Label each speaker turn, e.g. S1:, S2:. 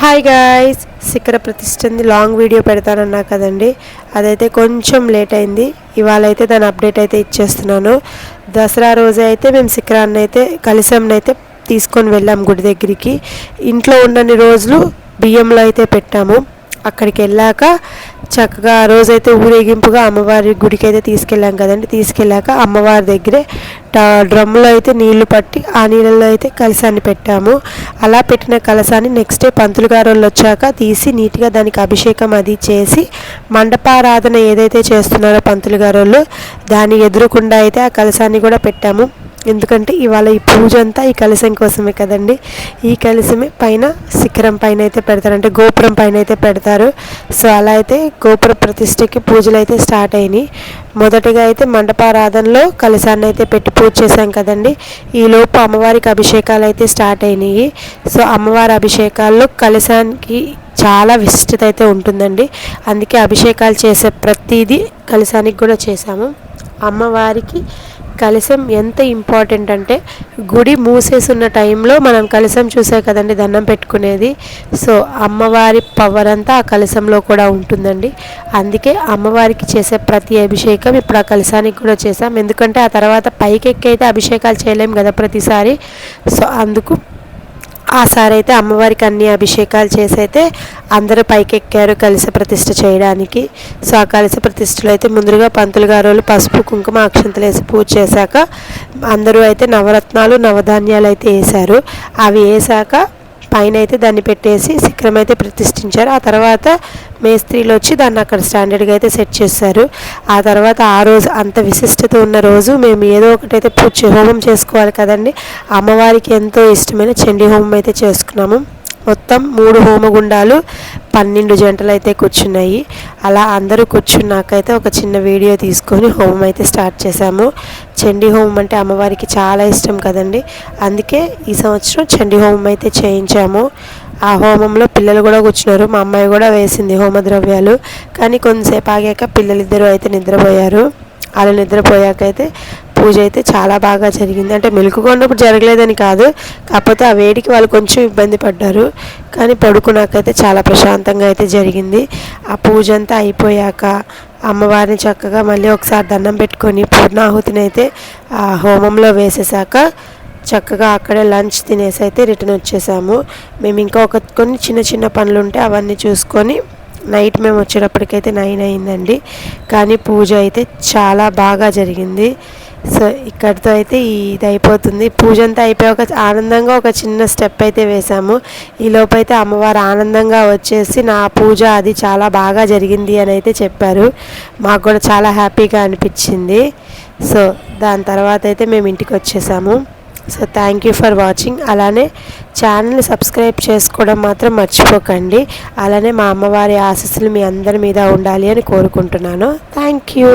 S1: Hi guys, శిఖర ప్రతిష్ఠంది long video పెడతానన్నా కదండి, అదైతే కొంచెం లేట్ అయింది. ఇవాళ అయితే దాని అప్డేట్ అయితే ఇచ్చేస్తున్నాను. దసరా రోజు అయితే మేము శిఖరాన్ని అయితే కలశంనైతే తీసుకొని వెళ్ళాం గుడి దగ్గరికి. ఇంట్లో ఉన్నన్ని రోజులు బియ్యంలో అయితే పెట్టాము. అక్కడికి వెళ్ళాక చక్కగా ఆ రోజైతే ఊరేగింపుగా అమ్మవారి గుడికి అయితే తీసుకెళ్ళాం కదండి. తీసుకెళ్ళాక అమ్మవారి దగ్గరే డ్రమ్ములో అయితే నీళ్లు పట్టి ఆ నీళ్ళలో అయితే కలశాన్ని పెట్టాము. అలా పెట్టిన కలశాన్ని నెక్స్ట్ డే పంతులు గారు వాళ్ళు వచ్చాక తీసి నీట్గా దానికి అభిషేకం అది చేసి మండపారాధన ఏదైతే చేస్తున్నారో పంతులు గారు వాళ్ళు దాని ఎదురుకుండా అయితే ఆ కలశాన్ని కూడా పెట్టాము. ఎందుకంటే ఇవాళ ఈ పూజ అంతా ఈ కలశం కోసమే కదండి. ఈ కలశమే పైన శిఖరం పైన అయితే పెడతారు, అంటే గోపురం పైన అయితే పెడతారు. సో అలా అయితే గోపుర ప్రతిష్టకి పూజలు అయితే స్టార్ట్ అయినాయి. మొదటగా అయితే మండపారాధనలో కలశాన్ని అయితే పెట్టి పూజ చేశాం కదండి. ఈలోపు అమ్మవారికి అభిషేకాలు అయితే స్టార్ట్ అయినాయి. సో అమ్మవారి అభిషేకాల్లో కలశానికి చాలా విశిష్టత అయితే ఉంటుందండి. అందుకే అభిషేకాలు చేసే ప్రతిదీ కలశానికి కూడా చేశాము. అమ్మవారికి కలశం ఎంత ఇంపార్టెంట్ అంటే గుడి మూసేసున్న టైంలో మనం కలశం చూసే కదండి దండం పెట్టుకునేది. సో అమ్మవారి పవర్ అంతా ఆ కలశంలో కూడా ఉంటుందండి. అందుకే అమ్మవారికి చేసే ప్రతి అభిషేకం ఇప్పుడు ఆ కలశానికి కూడా చేసాం. ఎందుకంటే ఆ తర్వాత పైకెక్కి అయితే అభిషేకాలు చేయలేం కదా ప్రతిసారి. సో అందుకు ఆసారి అయితే అమ్మవారికి అన్ని అభిషేకాలు చేసి అయితే అందరూ పైకెక్కారు కలశ ప్రతిష్ఠ చేయడానికి. సో ఆ కలశ ప్రతిష్ఠలో అయితే ముందుగా పంతులు గారు పసుపు కుంకుమ అక్షంతలు వేసి పూజ చేశాక అందరూ అయితే నవరత్నాలు నవధాన్యాలు అయితే వేశారు. అవి వేసాక పైన అయితే దాన్ని పెట్టేసి శిఖరం అయితే ప్రతిష్ఠించారు. ఆ తర్వాత మేస్త్రీలు వచ్చి దాన్ని అక్కడ స్టాండర్డ్గా అయితే సెట్ చేశారు. ఆ తర్వాత ఆ రోజు అంత విశిష్టత ఉన్న రోజు మేము ఏదో ఒకటైతే హోమం చేసుకోవాలి కదండి. అమ్మవారికి ఎంతో ఇష్టమైన చండీ హోమం అయితే చేసుకున్నాము. మొత్తం 3 హోమగుండాలు 12 జంటలు అయితే కూర్చున్నాయి. అలా అందరూ కూర్చున్నాకైతే ఒక చిన్న వీడియో తీసుకొని హోమం అయితే స్టార్ట్ చేశాము. చండీ హోమం అంటే అమ్మవారికి చాలా ఇష్టం కదండి. అందుకే ఈ సంవత్సరం చండీ హోమం అయితే చేయించాము. ఆ హోమంలో పిల్లలు కూడా కూర్చున్నారు. మా అమ్మాయి కూడా వేసింది హోమద్రవ్యాలు. కానీ కొంతసేపు ఆగాక పిల్లలిద్దరూ అయితే నిద్రపోయారు. అలా నిద్రపోయాకైతే పూజ అయితే చాలా బాగా జరిగింది. అంటే మెలుకున్నప్పుడు జరగలేదని కాదు, కాకపోతే ఆ వేడికి వాళ్ళు కొంచెం ఇబ్బంది పడ్డారు. కానీ పడుకున్నాకైతే చాలా ప్రశాంతంగా అయితే జరిగింది. ఆ పూజ అంతా అయిపోయాక అమ్మవారిని చక్కగా మళ్ళీ ఒకసారి దండం పెట్టుకొని పూర్ణాహుతిని అయితే ఆ హోమంలో వేసేసాక చక్కగా అక్కడే లంచ్ తినేసి అయితే రిటర్న్ వచ్చేసాము. మేము ఇంకా కొన్ని చిన్న చిన్న పనులు ఉంటే అవన్నీ చూసుకొని నైట్ మేము వచ్చేటప్పటికైతే 9 అయిందండి. కానీ పూజ అయితే చాలా బాగా జరిగింది. సో ఇక్కడితో అయితే ఇది అయిపోతుంది. పూజ అంతా అయిపోయాక ఆనందంగా ఒక చిన్న స్టెప్ అయితే వేసాము. ఈలోపు అయితే అమ్మవారు ఆనందంగా వచ్చేసి నా పూజ అది చాలా బాగా జరిగింది అని అయితే చెప్పారు. మాకు కూడా చాలా హ్యాపీగా అనిపించింది. సో దాని తర్వాత అయితే మేము ఇంటికి వచ్చేసాము. So thank you for watching. అలానే ఛానల్ని సబ్స్క్రైబ్ చేసుకోవడం మాత్రం మర్చిపోకండి. అలానే మా అమ్మవారి ఆశీస్సులు మీ అందరి మీద ఉండాలి అని కోరుకుంటున్నాను. Thank you.